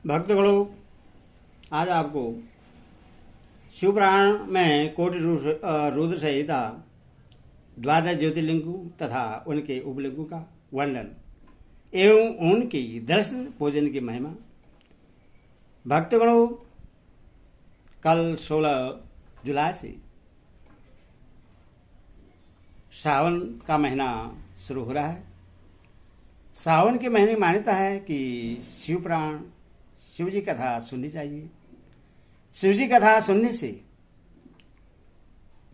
भक्तगणों, आज आपको शिवपुराण में कोटि रुद्र संहिता द्वादश ज्योतिर्लिंगों तथा उनके उपलिंगों का वर्णन एवं उनकी दर्शन पूजन की महिमा। भक्तगणों, कल 16 जुलाई से सावन का महीना शुरू हो रहा है। सावन के महीने की मान्यता है कि शिवपुराण शिव जी कथा सुननी चाहिए। शिव जी कथा सुनने से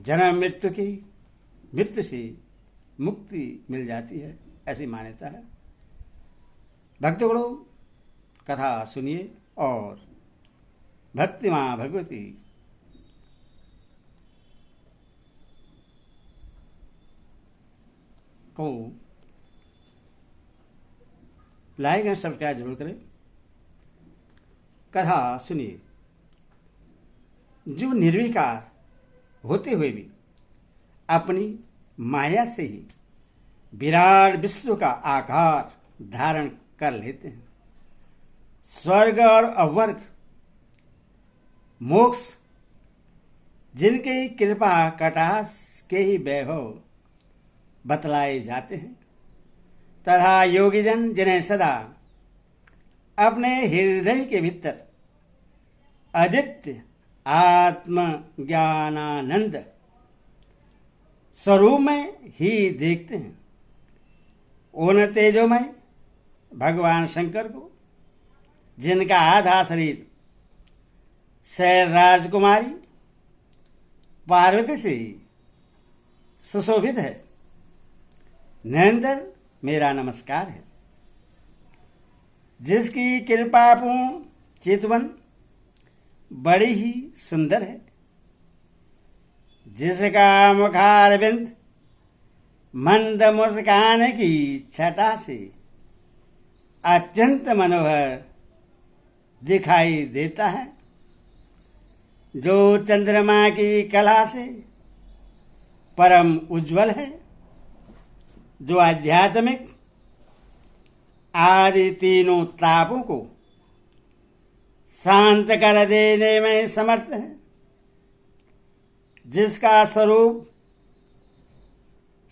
जन्म मृत्यु से मुक्ति मिल जाती है, ऐसी मान्यता है। भक्तगणों, कथा सुनिए और भक्ति माँ भगवती को लाइक एंड सब्सक्राइब जरूर करें। कथा सुनिए। जो निर्विकार होते हुए भी अपनी माया से ही विराट विश्व का आकार धारण कर लेते हैं, स्वर्ग और अवर्ग मोक्ष जिनकी कृपा कटाक्ष के ही वैभव बतलाए जाते हैं, तथा योगीजन जिन्हें सदा अपने हृदय के भीतर अद्वितीय आत्म ज्ञानानंद स्वरूप में ही देखते हैं, उन तेजोमय भगवान शंकर को, जिनका आधा शरीर शैल राजकुमारी पार्वती से सुशोभित है, निरंतर मेरा नमस्कार है। जिसकी कृपापूर्ण चितवन बड़ी ही सुंदर है, जिसका मुखारविंद मंद मुस्कान की छटा से अत्यंत मनोहर दिखाई देता है, जो चंद्रमा की कला से परम उज्जवल है, जो आध्यात्मिक आदि तीनों तापों को शांत कर देने में समर्थ है, जिसका स्वरूप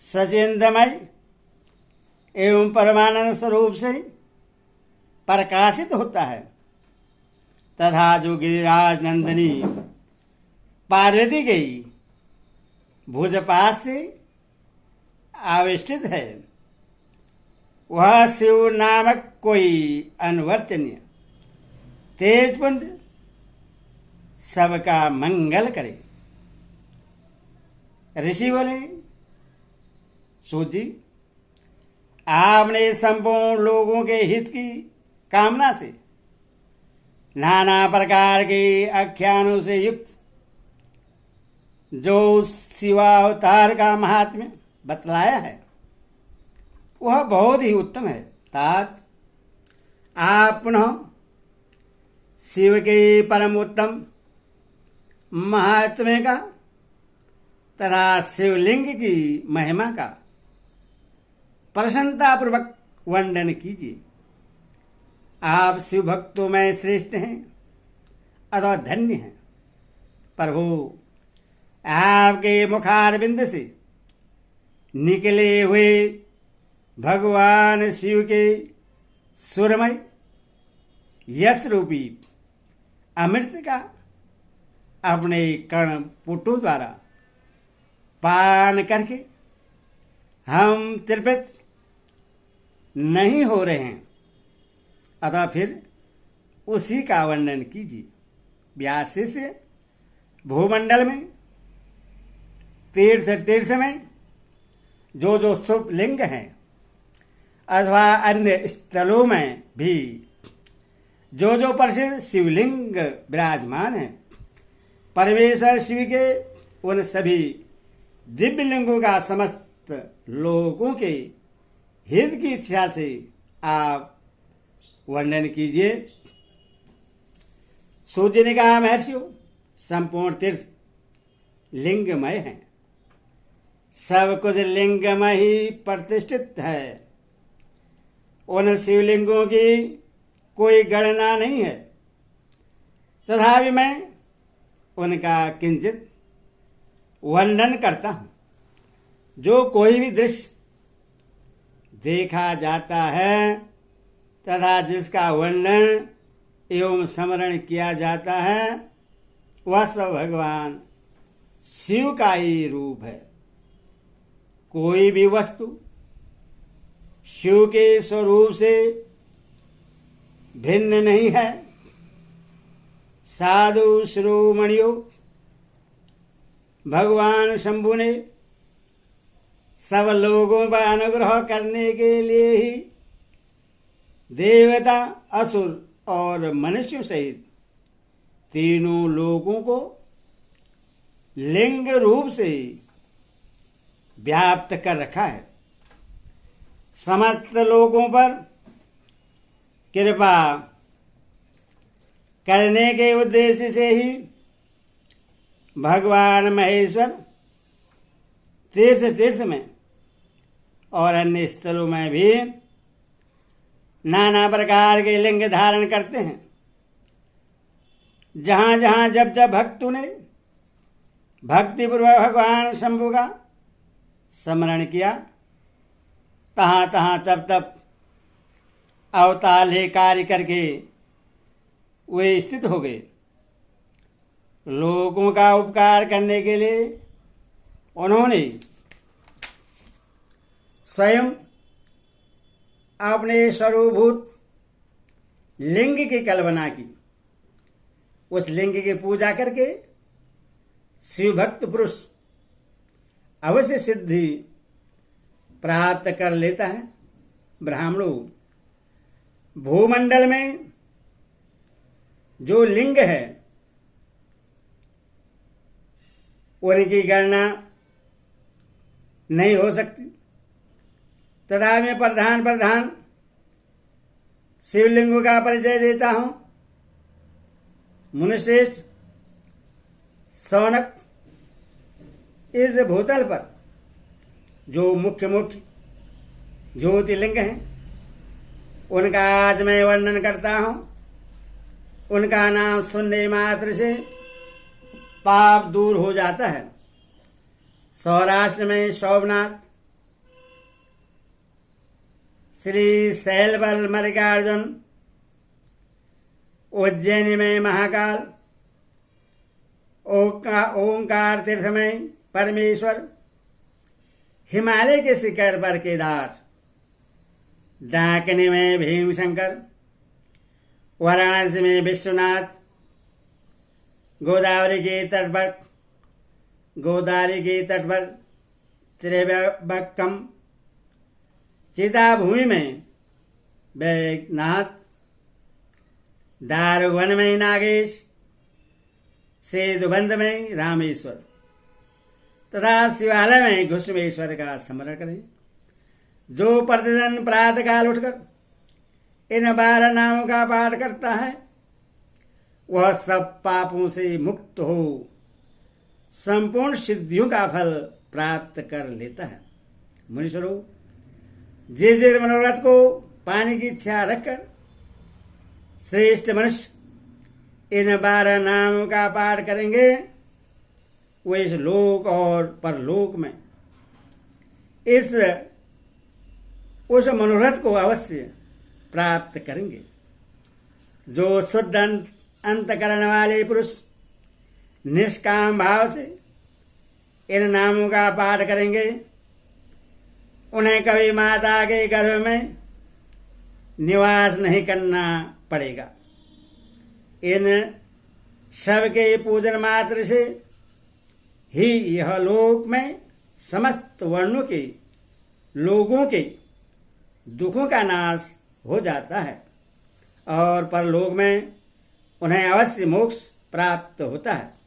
सचिंदमय एवं परमानंद स्वरूप से प्रकाशित होता है, तथा जो गिरिराज नंदिनी पार्वती के भुजपात से आविष्टित है, वह शिव नामक कोई अनवर्चनीय तेजपुंज सबका मंगल करे। ऋषि बोले, सूत जी, आपने संपूर्ण लोगों के हित की कामना से नाना प्रकार के आख्यानों से युक्त जो शिवावतार का महात्म्य बतलाया है, वह बहुत ही उत्तम है। तात आप पुनः शिव के परम उत्तम महात्म्य का तथा शिवलिंग की महिमा का प्रसन्नतापूर्वक वर्णन कीजिए। आप शिव भक्तों में श्रेष्ठ हैं अथवा धन्य हैं। प्रभु, आपके मुखारविंद से निकले हुए भगवान शिव के सुरमय यश रूपी अमृत का अपने कर्ण पुटों द्वारा पान करके हम तृप्त नहीं हो रहे हैं, अतः फिर उसी का वर्णन कीजिए। व्यास से भूमंडल में तीर्थ में जो जो शुभ लिंग हैं अथवा अन्य स्थलों में भी जो जो प्रसिद्ध शिवलिंग विराजमान हैं, परमेश्वर शिव के उन सभी दिव्य लिंगों का समस्त लोगों के हित की इच्छा से आप वर्णन कीजिए। सूर्य ने कहा, महर्षियों, संपूर्ण तीर्थ लिंगमय हैं, सब कुछ लिंगमय ही प्रतिष्ठित है। उन शिवलिंगों की कोई गणना नहीं है। तथापि मैं उनका किंचित वर्णन करता हूं। जो कोई भी दृश्य देखा जाता है तथा जिसका वर्णन एवं स्मरण किया जाता है वह सब भगवान शिव का ही रूप है। कोई भी वस्तु शिव के स्वरूप से भिन्न नहीं है। साधु शिरोमणियों, भगवान शंभु ने सब लोगों पर अनुग्रह करने के लिए ही देवता, असुर और मनुष्य सहित तीनों लोगों को लिंग रूप से व्याप्त कर रखा है। समस्त लोगों पर कृपा करने के उद्देश्य से ही भगवान महेश्वर तीर्थ में और अन्य स्थलों में भी नाना प्रकार के लिंग धारण करते हैं। जहां जहां जब जब भक्तों ने भक्तिपूर्वक भगवान शंभु का स्मरण किया तहां तहां तब तब अवतार ले कार्य करके वे स्थित हो गए। लोगों का उपकार करने के लिए उन्होंने स्वयं अपने स्वरूभूत लिंग की कल्पना की। उस लिंग की पूजा करके शिव भक्त पुरुष अवश्य सिद्धि प्राप्त कर लेता है। ब्राह्मणों, भूमंडल में जो लिंग है उनकी गणना नहीं हो सकती। तथा मैं प्रधान शिवलिंगों का परिचय देता हूं। मुनिश्रेष्ठ, शौनक, इस भूतल पर जो मुख्य ज्योतिर्लिंग हैं उनका आज मैं वर्णन करता हूं। उनका नाम सुनने मात्र से पाप दूर हो जाता है। सौराष्ट्र में सोमनाथ, श्री शैलबल मल्लिकार्जुन, उज्जैन में महाकाल, ओंकार तीर्थ में परमेश्वर, हिमालय के शिखर पर केदार, डाकिनी में भीमशंकर, वाराणसी में विश्वनाथ, गोदावरी के तट पर त्रिभक्कम, चिताभूमि में वैद्यनाथ, दारुवन में नागेश, सेतुबंध में रामेश्वर तथा शिवालय में घुष्मेश्वर का स्मरण करें। जो प्रतिदिन प्रातः काल उठकर इन 12 नामों का पाठ करता है वह सब पापों से मुक्त हो संपूर्ण सिद्धियों का फल प्राप्त कर लेता है। मुनीश्वरों, जिस मनोरथ को पाने की इच्छा रखकर श्रेष्ठ मनुष्य इन 12 नामों का पाठ करेंगे वे इस लोक और परलोक में उस मनोरथ को अवश्य प्राप्त करेंगे। जो शुद्ध अंतकरण वाले पुरुष निष्काम भाव से इन नामों का पाठ करेंगे उन्हें कभी माता के गर्भ में निवास नहीं करना पड़ेगा। इन सब के पूजन मात्र से ही यह लोक में समस्त वर्णों के लोगों के दुखों का नाश हो जाता है और परलोक में उन्हें अवश्य मोक्ष प्राप्त होता है।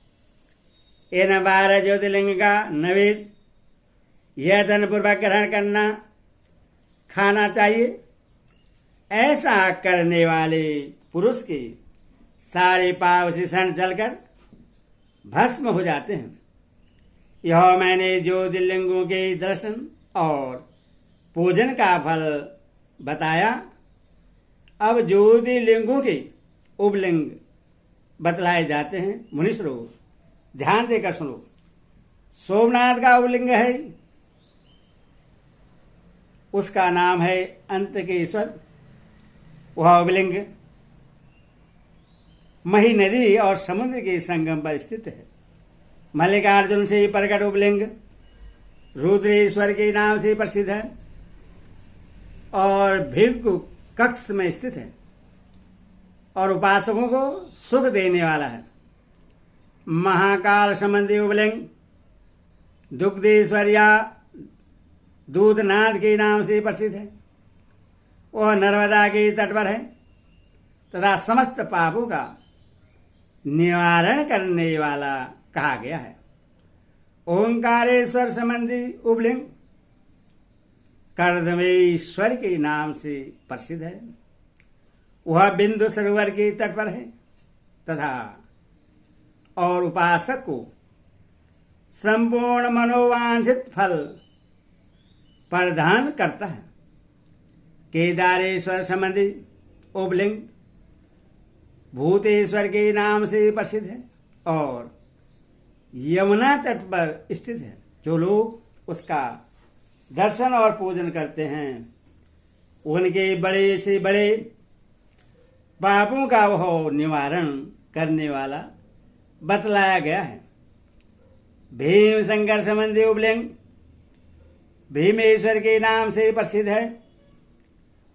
इन 12 ज्योतिर्लिंग का नैवेद्य यत्न पूर्वक ग्रहण करना खाना चाहिए। ऐसा करने वाले पुरुष के सारे पाप शिषण जलकर भस्म हो जाते हैं। यह मैंने ज्योतिर्लिंगों के दर्शन और पूजन का फल बताया। अब ज्योतिर्लिंगों के उपलिंग बतलाए जाते हैं। मुनीश्वरों, ध्यान देकर सुनो। सोमनाथ का उपलिंग है, उसका नाम है अंत के ईश्वर। वह उपलिंग मही नदी और समुद्र के संगम पर स्थित है। मल्लिकार्जुन से प्रकट उपलिंग रुद्रेश्वर के नाम से प्रसिद्ध है और भिक्षु कक्ष में स्थित है और उपासकों को सुख देने वाला है। महाकाल संबंधी उपलिंग दुग्धेश्वर या दूधनाथ के नाम से प्रसिद्ध है। वह नर्मदा के तट पर है तथा समस्त पापों का निवारण करने वाला कहा गया है। ओंकारेश्वर संबंधी उपलिंग कर्दमेश्वर के नाम से प्रसिद्ध है। वह बिंदु सरोवर के तट पर है तथा और उपासक को संपूर्ण मनोवांछित फल प्रदान करता है। केदारेश्वर संबंधी उपलिंग भूतेश्वर के नाम से प्रसिद्ध है और यमुना तट पर स्थित है। जो लोग उसका दर्शन और पूजन करते हैं उनके बड़े से बड़े पापों का वह निवारण करने वाला बतलाया गया है। भीम शंकर संबंधी उपलिंग भीमेश्वर के नाम से प्रसिद्ध है।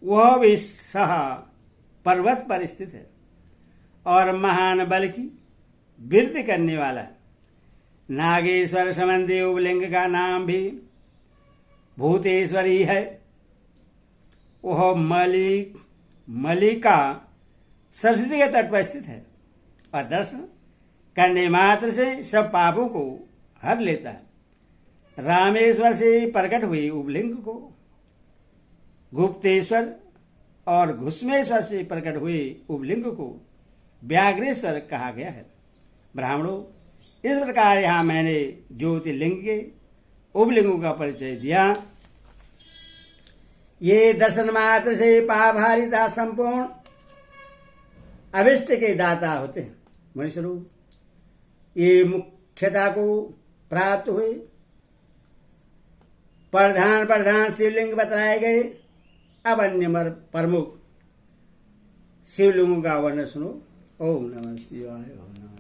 वह भी सह पर्वत पर स्थित है और महान बल की वृद्धि करने वाला है। नागेश्वर संबंधी उपलिंग का नाम भी भूतेश्वर ही है। वह मलिका सरस्वती के तट पर स्थित है और दर्शन करने मात्र से सब पापों को हर लेता है। रामेश्वर से प्रकट हुई उपलिंग को गुप्तेश्वर और घुस्मेश्वर से प्रकट हुए उपलिंग को व्याघ्रेश्वर कहा गया है। ब्राह्मणों, इस प्रकार यहाँ मैंने ज्योतिर्लिंग के उपलिंगों का परिचय दिया। ये दर्शन मात्र से पापहारिता संपूर्ण अभिष्ट के दाता होते हैं। मनुष्यरूप ये मुख्यता को प्राप्त हुए प्रधान शिवलिंग बताए गए। अब अन्य प्रमुख शिवलिंगों का वर्णन सुनो। ओम नमः शिवाय। ओम नमः